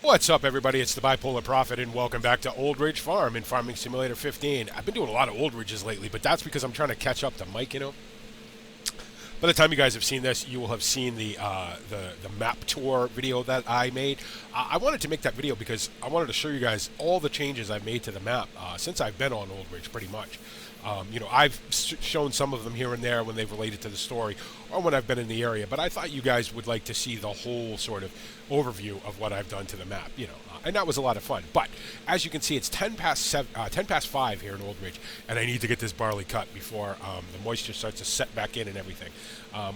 What's up, everybody? It's the Bipolar Prophet, and welcome back to Old Ridge Farm in Farming Simulator 15. I've been doing a lot of Old Ridges lately, but that's because I'm trying to catch up to Mike. By the time you guys have seen this, you will have seen the map tour video that I made. I wanted to make that video because I wanted to show you guys all the changes I've made to the map since I've been on Old Ridge, pretty much. I've shown some of them here and there when they've related to the story or when I've been in the area, but I thought you guys would like to see the whole sort of overview of what I've done to the map, and that was a lot of fun. But as you can see, it's 10 past 5 here in Old Ridge, and I need to get this barley cut before the moisture starts to set back in and everything.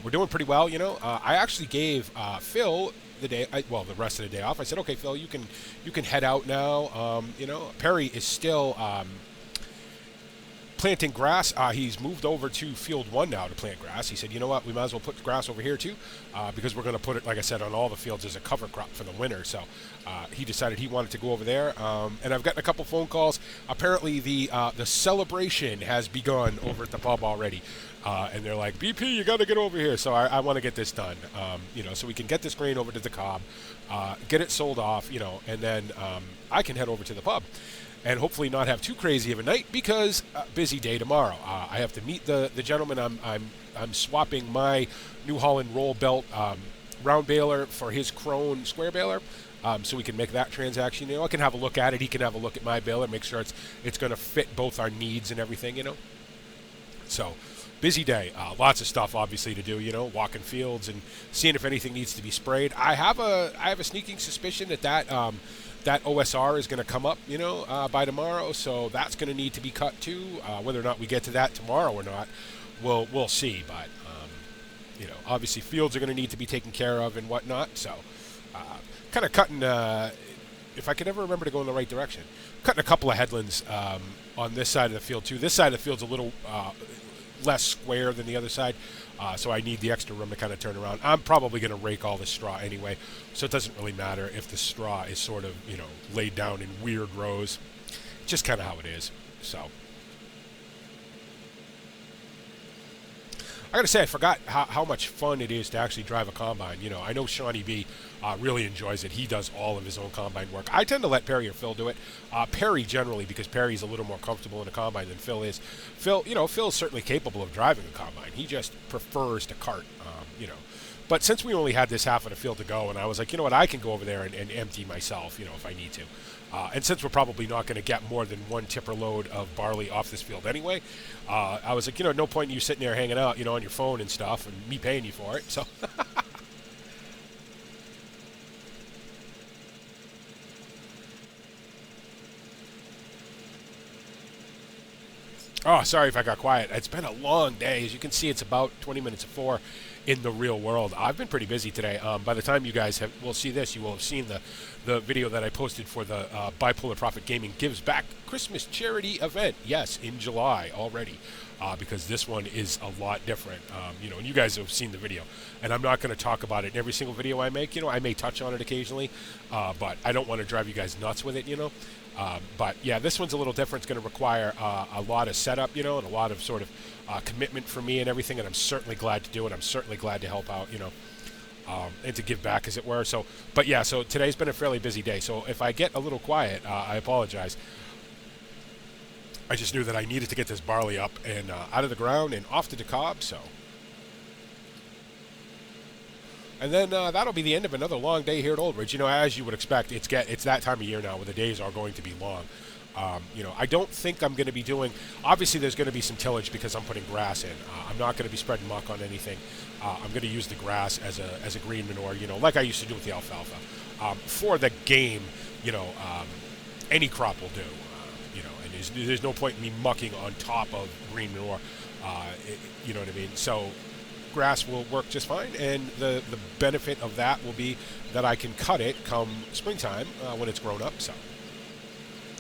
We're doing pretty well, I actually gave Phil the rest of the day off. I said, okay, Phil, you can head out now. Perry is still planting grass. He's moved over to field 1 now to plant grass. He said, you know what, we might as well put grass over here too, because we're going to put it, like I said, on all the fields as a cover crop for the winter. So he decided he wanted to go over there, and I've gotten a couple phone calls. Apparently the celebration has begun over at the pub already, and they're like, BP, you got to get over here. So I want to get this done, so we can get this grain over to the cob, get it sold off, and then I can head over to the pub and hopefully not have too crazy of a night, because busy day tomorrow. I have to meet the gentleman. I'm swapping my New Holland roll belt round baler for his Krone square baler, so we can make that transaction. I can have a look at it. He can have a look at my baler, make sure it's going to fit both our needs and everything. So busy day. Lots of stuff obviously to do. Walking fields and seeing if anything needs to be sprayed. I have a sneaking suspicion that OSR is going to come up, by tomorrow, so that's going to need to be cut too. Whether or not we get to that tomorrow or not, we'll see. But obviously fields are going to need to be taken care of and whatnot. So, kind of cutting. If I could ever remember to go in the right direction, cutting a couple of headlands on this side of the field too. This side of the field's a little less square than the other side, so I need the extra room to kind of turn around. I'm probably going to rake all the straw anyway, so it doesn't really matter if the straw is sort of, laid down in weird rows. Just kind of how it is. So I gotta say, I forgot how much fun it is to actually drive a combine. I know Shawnee B really enjoys it. He does all of his own combine work. I tend to let Perry or Phil do it. Perry generally, because Perry's a little more comfortable in a combine than Phil is. Phil's certainly capable of driving a combine. He just prefers to cart, But since we only had this half of the field to go, and I was like, you know what, I can go over there and empty myself, if I need to. And since we're probably not going to get more than one tipper load of barley off this field anyway, I was like, no point in you sitting there hanging out, on your phone and stuff, and me paying you for it. So, oh, sorry if I got quiet. It's been a long day. As you can see, it's about 20 minutes of 4 in the real world. I've been pretty busy today. By the time you guys will see this, you will have seen the video that I posted for the Bipolar Prophet Gaming Gives Back Christmas charity event. Yes, in July already, because this one is a lot different. And you guys have seen the video, and I'm not going to talk about it in every single video I make. I may touch on it occasionally, but I don't want to drive you guys nuts with it. But yeah, this one's a little different. It's going to require a lot of setup, and a lot of sort of commitment from me and everything, and I'm certainly glad to do it. I'm certainly glad to help out, and to give back, as it were. So, but yeah, so today's been a fairly busy day. So if I get a little quiet, I apologize. I just knew that I needed to get this barley up and out of the ground and off to the cob. So, and then that'll be the end of another long day here at Old Ridge. As you would expect, it's that time of year now where the days are going to be long. I don't think I'm going to be doing. Obviously, there's going to be some tillage because I'm putting grass in. I'm not going to be spreading muck on anything. I'm going to use the grass as a green manure, like I used to do with the alfalfa. For the game, any crop will do. And there's no point in me mucking on top of green manure. You know what I mean? So grass will work just fine, and the benefit of that will be that I can cut it come springtime when it's grown up. So.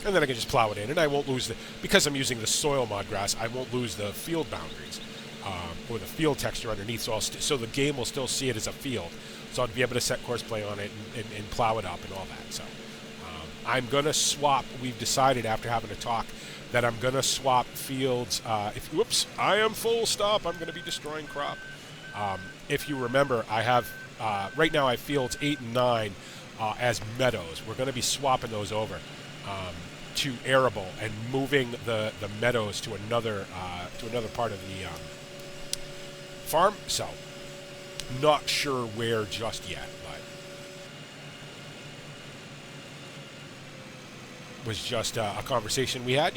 And then I can just plow it in, and I won't lose because I'm using the soil mod grass, I won't lose the field boundaries or the field texture underneath. So the game will still see it as a field. So I'll be able to set course play on it and plow it up and all that. So I'm gonna swap. We've decided after having a talk that I'm gonna swap fields. Whoops, I am full stop. I'm gonna be destroying crop. If you remember, I have right now I have fields 8 and 9 as meadows. We're going to be swapping those over to arable and moving the meadows to another part of the farm. So, not sure where just yet, but was just a conversation we had,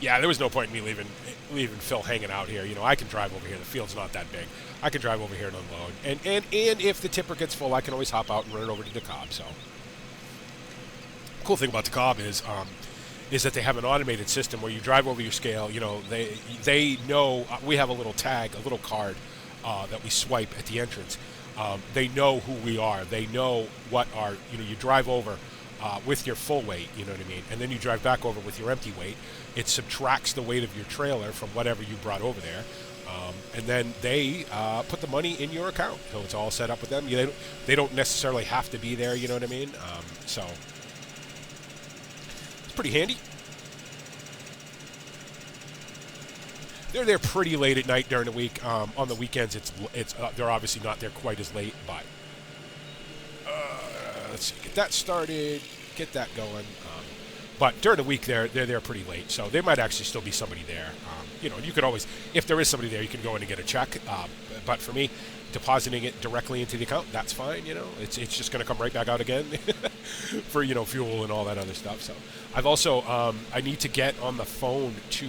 Yeah, there was no point in me leaving Phil hanging out here. I can drive over here. The field's not that big. I can drive over here and unload. And if the tipper gets full, I can always hop out and run it over to the cob. So, cool thing about the cob is that they have an automated system where you drive over your scale. They know we have a little tag, a little card that we swipe at the entrance. They know who we are. They know what our you drive over with your full weight, you know what I mean, and then you drive back over with your empty weight. It subtracts the weight of your trailer from whatever you brought over there, and then they put the money in your account. So it's all set up with them. They don't necessarily have to be there, you know what I mean. So it's pretty handy. They're there pretty late at night during the week. On the weekends, they're obviously not there quite as late, but let's see, get that started, get that going. But during the week, they're there pretty late, so there might actually still be somebody there. You could always, if there is somebody there, you can go in and get a check. But for me, depositing it directly into the account, that's fine. It's just going to come right back out again for fuel and all that other stuff. So I've also I need to get on the phone to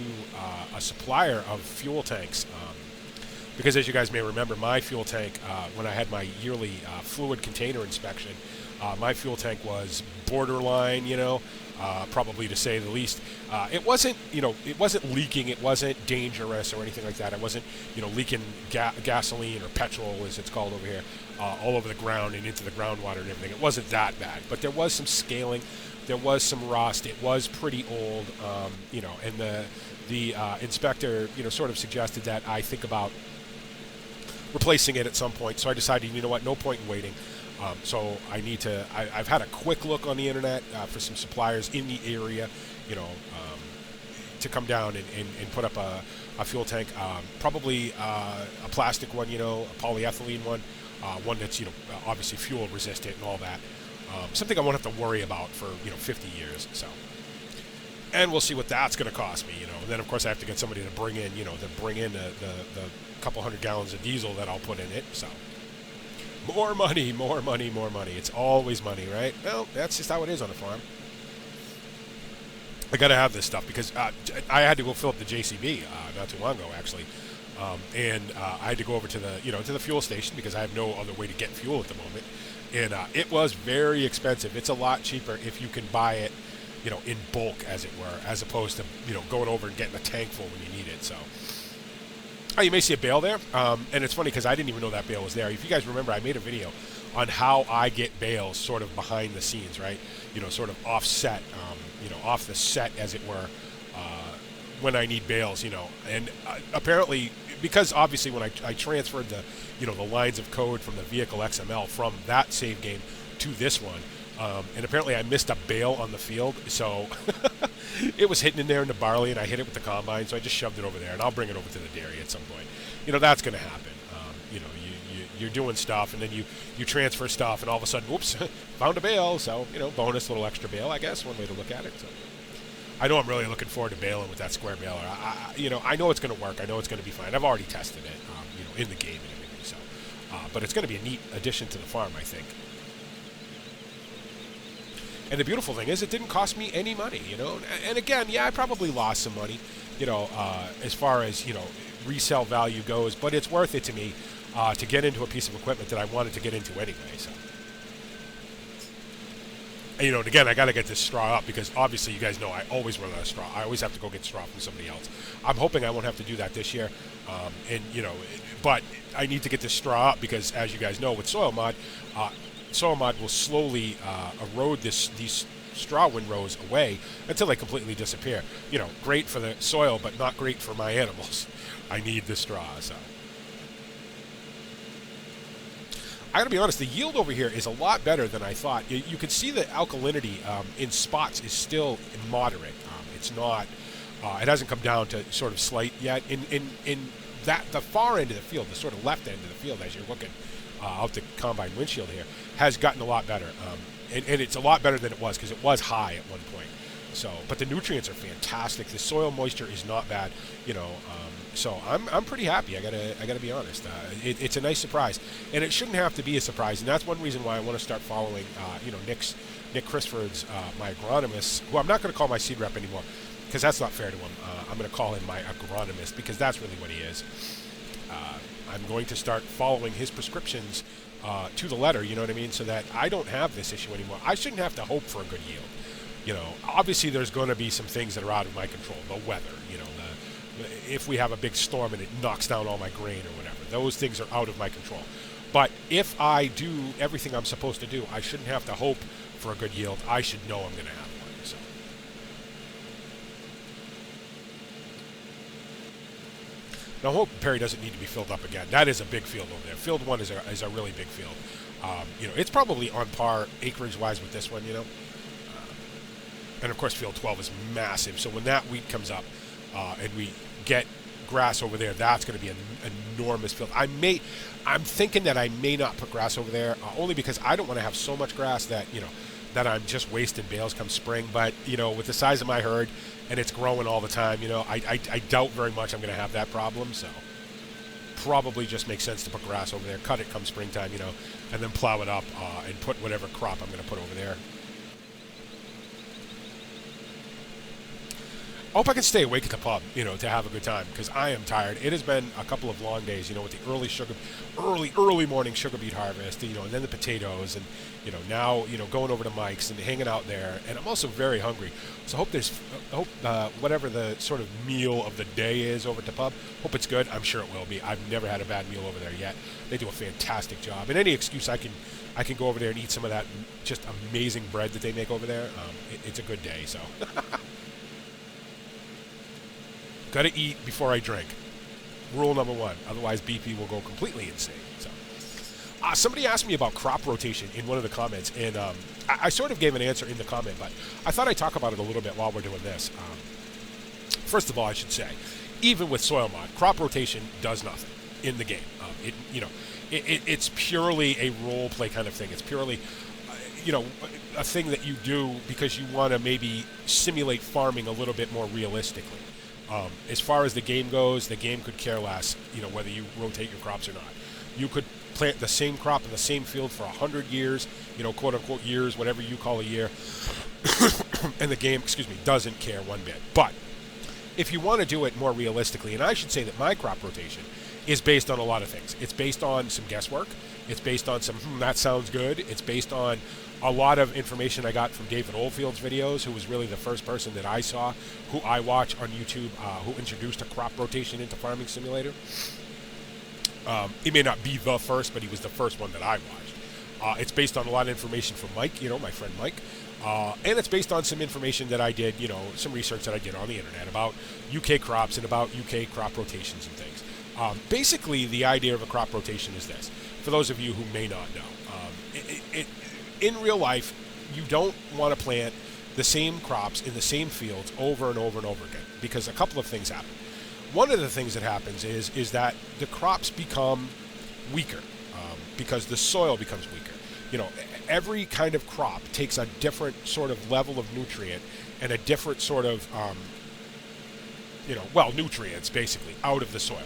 a supplier of fuel tanks. Because as you guys may remember, my fuel tank, when I had my yearly fluid container inspection, my fuel tank was borderline, probably to say the least. It wasn't leaking. It wasn't dangerous or anything like that. It wasn't, leaking gasoline or petrol, as it's called over here, all over the ground and into the groundwater and everything. It wasn't that bad, but there was some scaling. There was some rust. It was pretty old, and the inspector, sort of suggested that I think about replacing it at some point. So I decided, no point in waiting. So I've had a quick look on the internet for some suppliers in the area, to come down and put up a fuel tank, probably a plastic one, a polyethylene one that's, obviously fuel resistant and all that. Something I won't have to worry about for, 50 years. So, and we'll see what that's going to cost me, And then, of course, I have to get somebody to bring in, the couple hundred gallons of diesel that I'll put in it. So, more money. It's always money, right? Well, that's just how it is on a farm. I got to have this stuff because I had to go fill up the JCB not too long ago, actually. And I had to go over to the fuel station because I have no other way to get fuel at the moment. And it was very expensive. It's a lot cheaper if you can buy it, in bulk, as it were, as opposed to, going over and getting a tank full when you need it. So, you may see a bale there. And it's funny because I didn't even know that bale was there. If you guys remember, I made a video on how I get bales sort of behind the scenes, right? Sort of offset, off the set, as it were, when I need bales, And apparently, because obviously when I transferred the, the lines of code from the vehicle XML from that save game to this one, and apparently I missed a bale on the field, so it was hitting in there in the Barley, and I hit it with the combine, so I just shoved it over there, and I'll bring it over to the dairy at some point. That's going to happen. You're doing stuff, and then you transfer stuff, and all of a sudden, whoops, found a bale, so, bonus little extra bale, I guess, one way to look at it. So I know I'm really looking forward to baling with that square baler. I know it's going to work. I know it's going to be fine. I've already tested it, in the game and everything, so. But it's going to be a neat addition to the farm, I think. And the beautiful thing is it didn't cost me any money, And again, yeah, I probably lost some money, as far as, resale value goes. But it's worth it to me to get into a piece of equipment that I wanted to get into anyway. So, and, and again, I got to get this straw up because obviously you guys know I always run out of straw. I always have to go get straw from somebody else. I'm hoping I won't have to do that this year. But I need to get this straw up because, as you guys know, with soil mod will slowly erode these straw windrows away until they completely disappear. Great for the soil, but not great for my animals. I need the straw, so. I gotta be honest, the yield over here is a lot better than I thought. You can see the alkalinity in spots is still moderate. It's not, it hasn't come down to sort of slight yet. In that, the far end of the field, the sort of left end of the field as you're looking, out the combine windshield here, has gotten a lot better. And it's a lot better than it was, because it was high at one point. So, but the nutrients are fantastic. The soil moisture is not bad, so I'm pretty happy. I gotta be honest. It's a nice surprise, and it shouldn't have to be a surprise. And that's one reason why I want to start following, Nick Crisford's, my agronomist, who I'm not going to call my seed rep anymore, because that's not fair to him. I'm going to call him my agronomist, because that's really what he is. I'm going to start following his prescriptions to the letter. You know what I mean? So that I don't have this issue anymore. I shouldn't have to hope for a good yield. Obviously there's going to be some things that are out of my control. The weather, if we have a big storm and it knocks down all my grain or whatever, those things are out of my control. But if I do everything I'm supposed to do, I shouldn't have to hope for a good yield. I should know I'm going to have one. So. Now, I hope Perry doesn't need to be filled up again. That is a big field over there. Field 1 is a really big field. It's probably on par acreage-wise with this one, and of course, field 12 is massive. So when that wheat comes up and we get grass over there, that's going to be an enormous field. I'm thinking that I may not put grass over there, only because I don't want to have so much grass that that I'm just wasting bales come spring. But with the size of my herd and it's growing all the time, I doubt very much I'm going to have that problem. So probably just makes sense to put grass over there, cut it come springtime, and then plow it up and put whatever crop I'm going to put over there. I hope I can stay awake at the pub, to have a good time, because I am tired. It has been a couple of long days, with the early morning sugar beet harvest, and then the potatoes, and, now, going over to Mike's and hanging out there. And I'm also very hungry. So I hope whatever the sort of meal of the day is over at the pub, hope it's good. I'm sure it will be. I've never had a bad meal over there yet. They do a fantastic job. And any excuse I can go over there and eat some of that just amazing bread that they make over there. It's a good day, so. Got to eat before I drink. Rule number 1. Otherwise, BP will go completely insane. So, somebody asked me about crop rotation in one of the comments, and I sort of gave an answer in the comment, but I thought I'd talk about it a little bit while we're doing this. First of all, I should say, even with soil mod, crop rotation does nothing in the game. It's purely a role play kind of thing. It's purely, a thing that you do because you want to maybe simulate farming a little bit more realistically. As far as the game goes, the game could care less, whether you rotate your crops or not. You could plant the same crop in the same field for 100 years, quote unquote years, whatever you call a year, and the game, doesn't care one bit. But if you want to do it more realistically, and I should say that my crop rotation is based on a lot of things. It's based on some guesswork. It's based on some, that sounds good. It's based on a lot of information I got from David Oldfield's videos, who was really the first person that I saw, who I watch on YouTube, who introduced a crop rotation into Farming Simulator. He may not be the first, but he was the first one that I watched. It's based on a lot of information from Mike, my friend Mike. And it's based on some information that I did, some research that I did on the internet about UK crops and about UK crop rotations and things. Basically, the idea of a crop rotation is this. For those of you who may not know, in real life, you don't want to plant the same crops in the same fields over and over and over again, because a couple of things happen. One of the things that happens is that the crops become weaker because the soil becomes weaker. Every kind of crop takes a different sort of level of nutrient and a different sort of, nutrients basically out of the soil.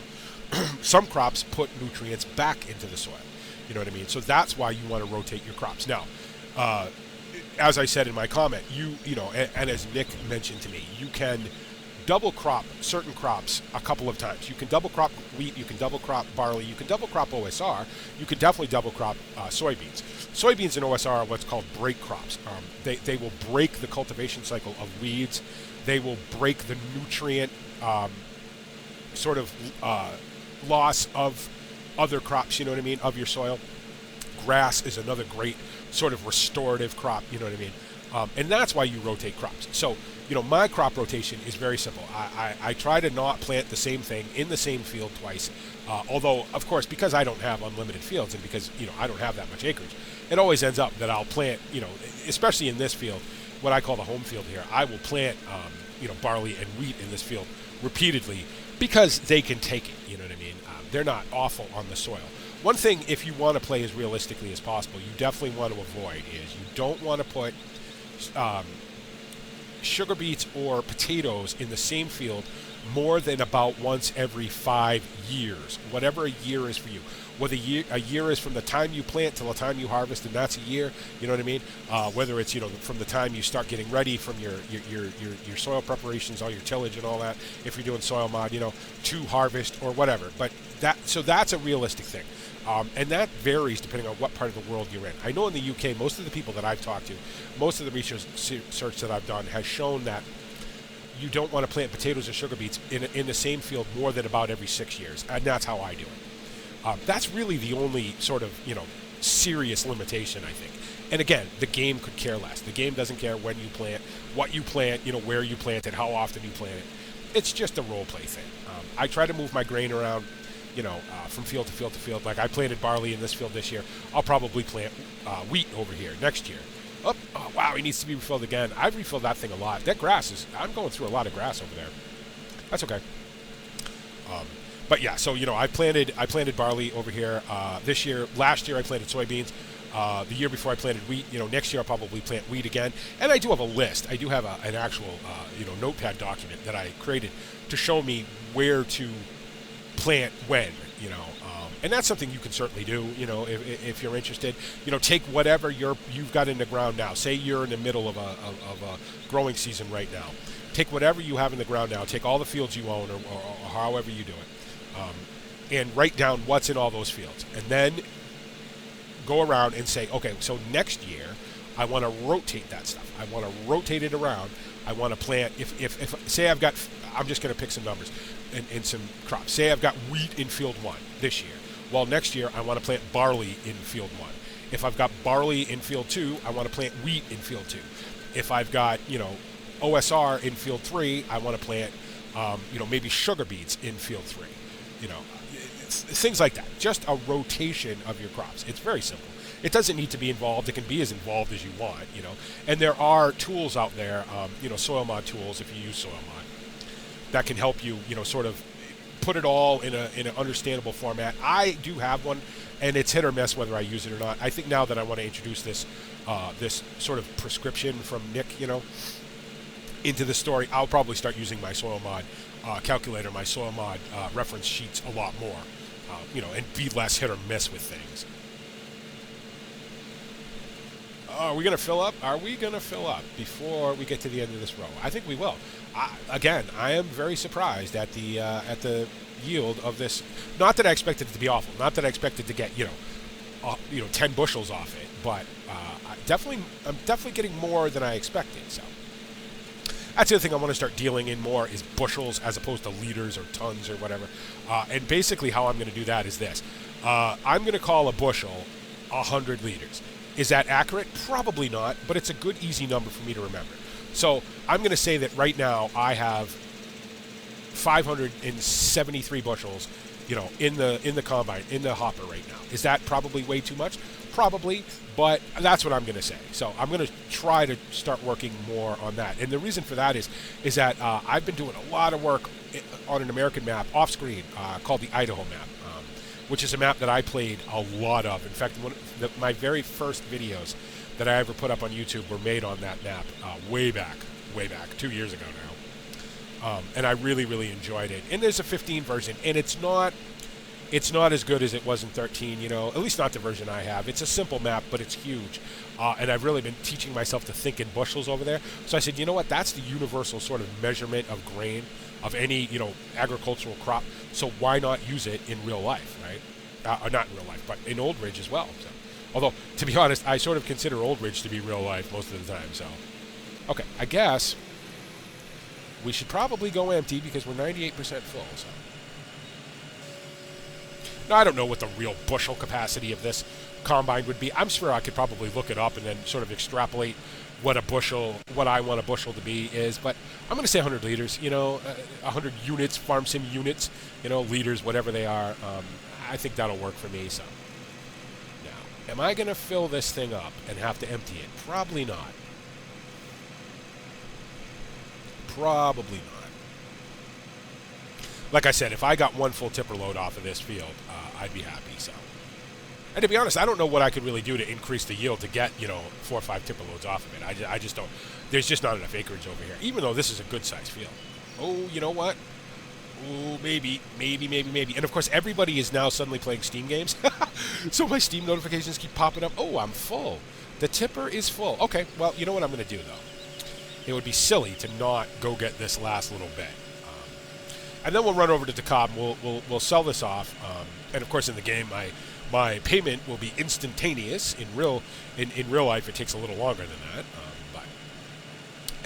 Some crops put nutrients back into the soil. You know what I mean? So that's why you want to rotate your crops. Now, as I said in my comment, and as Nick mentioned to me, you can double crop certain crops a couple of times. You can double crop wheat, you can double crop barley, you can double crop OSR, you can definitely double crop soybeans. Soybeans and OSR are what's called break crops. They will break the cultivation cycle of weeds. They will break the nutrient loss of other crops, you know what I mean, of your soil. Grass is another great sort of restorative crop, you know what I mean? And that's why you rotate crops. So, my crop rotation is very simple. I try to not plant the same thing in the same field twice. Although, of course, because I don't have unlimited fields and because, I don't have that much acreage, it always ends up that I'll plant, especially in this field, what I call the home field here, I will plant, barley and wheat in this field repeatedly because they can take it, you know what I mean? They're not awful on the soil. One thing, if you want to play as realistically as possible, you definitely want to avoid is you don't want to put sugar beets or potatoes in the same field more than about once every 5 years, whatever a year is for you. Whether a year is from the time you plant till the time you harvest, and that's a year, you know what I mean? Whether it's, from the time you start getting ready from your soil preparations, all your tillage and all that, if you're doing soil mod, to harvest or whatever. But that's a realistic thing. And that varies depending on what part of the world you're in. I know in the UK, most of the people that I've talked to, most of the research that I've done has shown that you don't want to plant potatoes or sugar beets in the same field more than about every 6 years, and that's how I do it. That's really the only sort of, serious limitation, I think. And again, the game could care less. The game doesn't care when you plant, what you plant, where you plant it, how often you plant it. It's just a role play thing. I try to move my grain around, from field to field to field. Like I planted barley in this field this year. I'll probably plant wheat over here next year. Oh, wow, he needs to be refilled again. I've refilled that thing a lot. That grass I'm going through a lot of grass over there. That's okay. But yeah, so, I planted barley over here this year. Last year I planted soybeans. The year before I planted wheat. Next year I'll probably plant wheat again. And I do have a list. I do have an actual, notepad document that I created to show me where to plant when, and that's something you can certainly do, if you're interested. Take whatever you've got in the ground now. Say you're in the middle of a growing season right now. Take whatever you have in the ground now. Take all the fields you own, or however you do it, and write down what's in all those fields. And then go around and say, okay, so next year I want to rotate that stuff. I want to rotate it around. I want to plant, if say I'm just going to pick some numbers and some crops. Say I've got wheat in field 1 this year. Well, next year I want to plant barley in field 1. If I've got barley in field 2, I want to plant wheat in field 2. If I've got, OSR in field 3, I want to plant, maybe sugar beets in field 3. Things like that. Just a rotation of your crops. It's very simple. It doesn't need to be involved. It can be as involved as you want, And there are tools out there, soil mod tools, if you use soil mod, that can help you, sort of put it all in an understandable format. I do have one, and it's hit or miss whether I use it or not. I think now that I want to introduce this sort of prescription from Nick, into the story, I'll probably start using my soil mod calculator, my soil mod reference sheets a lot more, and be less hit or miss with things. Are we going to fill up? Are we going to fill up before we get to the end of this row? I think we will. Again, I am very surprised at the yield of this. Not that I expected it to be awful. Not that I expected to get 10 bushels off it, but I'm definitely getting more than I expected. So that's the other thing I want to start dealing in more is bushels as opposed to liters or tons or whatever. And basically, how I'm going to do that is this: I'm going to call a bushel 100 liters. Is that accurate? Probably not, but it's a good, easy number for me to remember. So I'm going to say that right now I have 573 bushels, in the combine, in the hopper right now. Is that probably way too much? Probably, but that's what I'm going to say. So I'm going to try to start working more on that. And the reason for that is that I've been doing a lot of work on an American map off screen called the Idaho map. Which is a map that I played a lot of. In fact, my very first videos that I ever put up on YouTube were made on that map way back, 2 years ago now. And I really, really enjoyed it. And there's a 15 version, and it's not as good as it was in 13, at least not the version I have. It's a simple map, but it's huge. And I've really been teaching myself to think in bushels over there. So I said, you know what, that's the universal sort of measurement of grain of any, agricultural crop. So why not use it in real life, right? Not in real life, but in Old Ridge as well. So, although, to be honest, I sort of consider Old Ridge to be real life most of the time. So, okay, I guess we should probably go empty because we're 98% full. So, now I don't know what the real bushel capacity of this combine would be. I'm sure I could probably look it up and then sort of extrapolate what I want a bushel to be is, but I'm going to say 100 liters, 100 units, farm sim units, liters, whatever they are. I think that'll work for me. So now, am I going to fill this thing up and have to empty it? Probably not. Probably not. Like I said, if I got one full tipper load off of this field, I'd be happy. So And to be honest, I don't know what I could really do to increase the yield to get, 4 or 5 tipper loads off of it. I just don't. There's just not enough acreage over here, even though this is a good size field. Oh, you know what? Oh, maybe. And of course, everybody is now suddenly playing Steam games. So my Steam notifications keep popping up. Oh, I'm full. The tipper is full. Okay, well, you know what I'm going to do, though? It would be silly to not go get this last little bit. And then we'll run over to DeKalb. We'll sell this off. And of course, in the game, my payment will be instantaneous. In real life, it takes a little longer than that.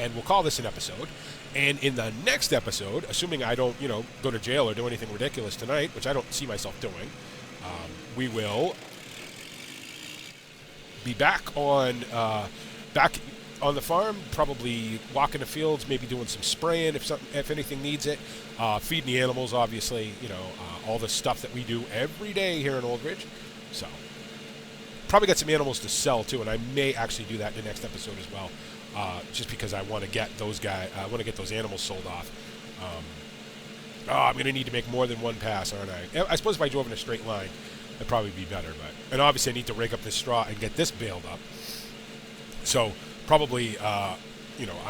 And we'll call this an episode. And in the next episode, assuming I don't, go to jail or do anything ridiculous tonight, which I don't see myself doing, we will be back on the farm, probably walking the fields, maybe doing some spraying if anything needs it, feeding the animals, obviously, all the stuff that we do every day here in Old Ridge. So probably got some animals to sell too, and I may actually do that in the next episode as well. Just because I want to get those those animals sold off. I'm going to need to make more than one pass, aren't I? I suppose if I drove in a straight line, that'd probably be better. And obviously I need to rake up this straw and get this baled up. So probably, I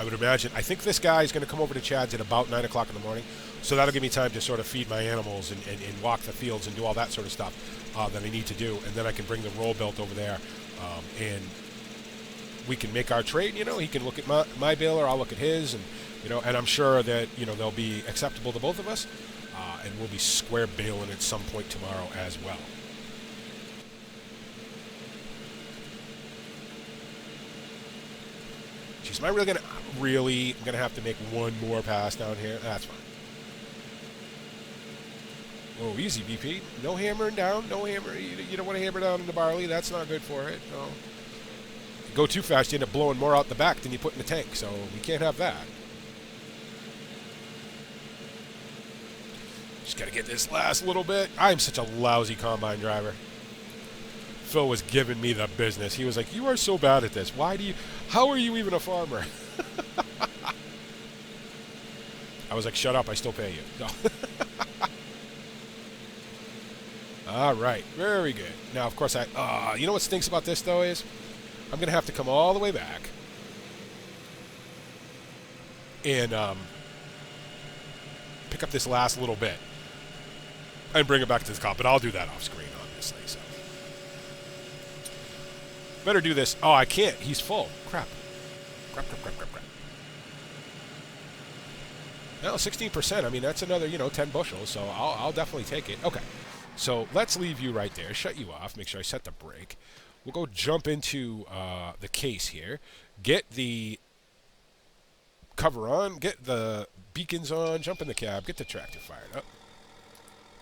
would imagine, I think this guy is going to come over to Chad's at about 9 o'clock in the morning. So that'll give me time to sort of feed my animals and walk the fields and do all that sort of stuff that I need to do. And then I can bring the roll belt over there and we can make our trade. He can look at my baler, I'll look at his, and and I'm sure that they'll be acceptable to both of us, and we'll be square baling at some point tomorrow as well. Jeez, am I really gonna have to make one more pass down here? That's fine. Oh, easy, VP. No hammering down. No hammer. You don't want to hammer down in the barley. That's not good for it. No. Go too fast, you end up blowing more out the back than you put in the tank, so we can't have that. Just got to get this last little bit. I'm such a lousy combine driver. Phil was giving me the business. He was like, "You are so bad at this. How are you even a farmer?" I was like, "Shut up, I still pay you." No. All right, very good. Now, of course, you know what stinks about this, though, is I'm going to have to come all the way back and pick up this last little bit and bring it back to the cop. But I'll do that off screen, obviously. So better do this. Oh, I can't. He's full. Crap. Well, 16%. I mean, that's another, 10 bushels. So I'll definitely take it. Okay. So let's leave you right there. Shut you off. Make sure I set the brake. We'll go jump into the case here, get the cover on, get the beacons on, jump in the cab, get the tractor fired up.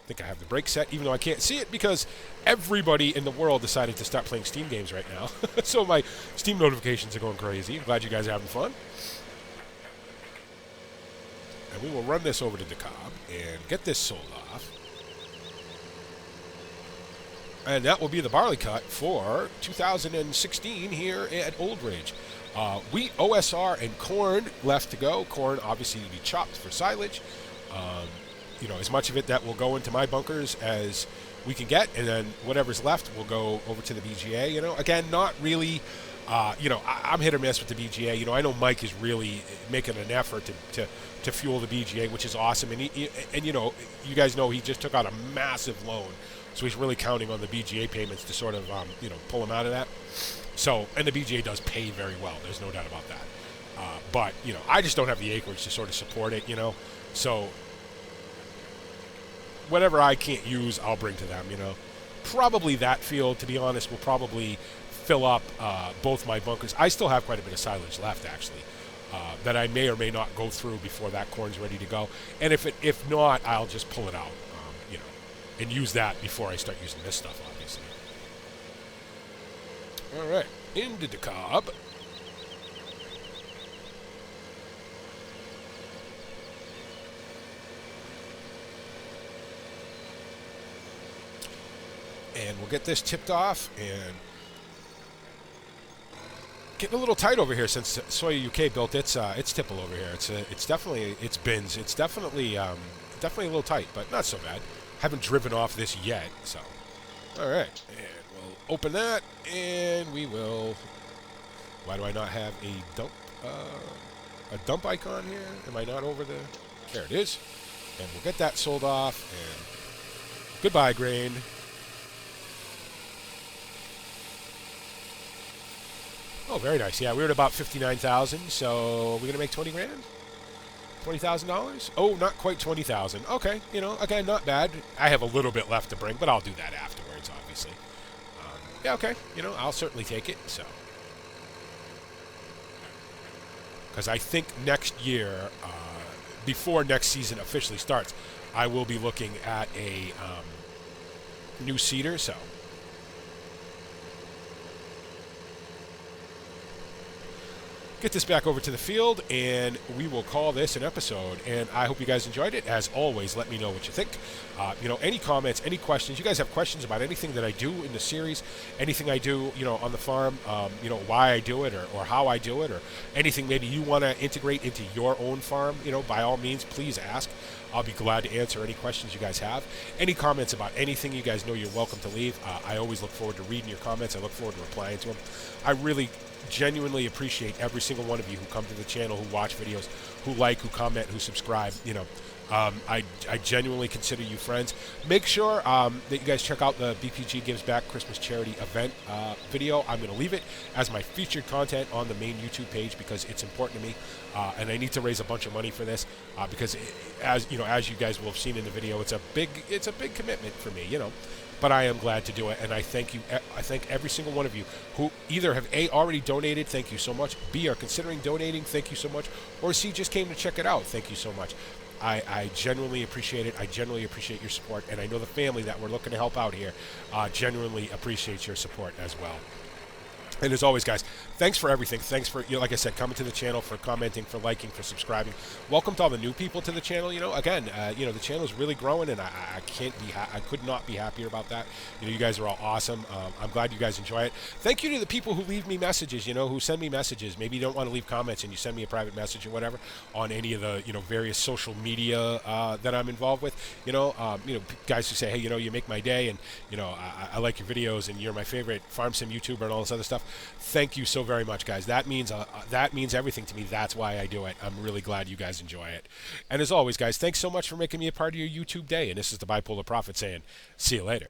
I think I have the brake set, even though I can't see it because everybody in the world decided to start playing Steam games right now. So my Steam notifications are going crazy. Glad you guys are having fun. And we will run this over to DeKalb and get this sold off. And that will be the barley cut for 2016 here at Old Ridge. Wheat, OSR, and corn left to go. Corn obviously to be chopped for silage. As much of it that will go into my bunkers as we can get, and then whatever's left will go over to the BGA. Again, not really. I'm hit or miss with the BGA. I know Mike is really making an effort to fuel the BGA, which is awesome. And you guys know he just took out a massive loan. So he's really counting on the BGA payments to sort of, pull him out of that. So, and the BGA does pay very well. There's no doubt about that. But, I just don't have the acreage to sort of support it, So, whatever I can't use, I'll bring to them, Probably that field, to be honest, will probably fill up both my bunkers. I still have quite a bit of silage left, actually, that I may or may not go through before that corn's ready to go. And if not, I'll just pull it out. And use that before I start using this stuff, obviously. All right, into DeKalb. And we'll get this tipped off and getting a little tight over here since Soya UK built its tipple over here. It's definitely bins. It's definitely a little tight, but not so bad. Haven't driven off this yet, so. All right, and we'll open that, and we will. Why do I not have a dump icon here? Am I not over the? There it is. And we'll get that sold off. And goodbye, grain. Oh, very nice. Yeah, we were at about 59,000. So we're gonna make 20 grand. $20,000? Oh, not quite 20,000. Okay, again, not bad. I have a little bit left to bring, but I'll do that afterwards, obviously. Yeah, okay. I'll certainly take it. So, because I think next year, before next season officially starts, I will be looking at a new seater. So. Get this back over to the field, and we will call this an episode. And I hope you guys enjoyed it. As always, let me know what you think. Any comments, any questions. You guys have questions about anything that I do in the series, anything I do, on the farm, why I do it or how I do it, or anything maybe you want to integrate into your own farm, by all means, please ask. I'll be glad to answer any questions you guys have. Any comments about anything, you guys know you're welcome to leave. I always look forward to reading your comments. I look forward to replying to them. I really genuinely appreciate every single one of you who come to the channel, who watch videos, who like, who comment, who subscribe. I genuinely consider you friends. Make sure that you guys check out the BPG Gives Back Christmas Charity event video. I'm going to leave it as my featured content on the main YouTube page because it's important to me, and I need to raise a bunch of money for this because, as you guys will have seen in the video, it's a big commitment for me. But I am glad to do it, and I thank you. I thank every single one of you who either have already donated, thank you so much, B, are considering donating, thank you so much, or C, just came to check it out, thank you so much. I genuinely appreciate it. I genuinely appreciate your support, and I know the family that we're looking to help out here genuinely appreciates your support as well. And as always, guys, thanks for everything. Thanks for, like I said, coming to the channel, for commenting, for liking, for subscribing. Welcome to all the new people to the channel. Again, the channel is really growing, and I could not be happier about that. You guys are all awesome. I'm glad you guys enjoy it. Thank you to the people who leave me messages, who send me messages. Maybe you don't want to leave comments and you send me a private message or whatever on any of the, various social media that I'm involved with. Guys who say, hey, you make my day, and, I like your videos, and you're my favorite farm sim YouTuber and all this other stuff. Thank you so very much, guys. That means everything to me. That's why I do it. I'm really glad you guys enjoy it. And as always, guys, thanks so much for making me a part of your YouTube day. And this is the Bipolar Prophet saying, see you later.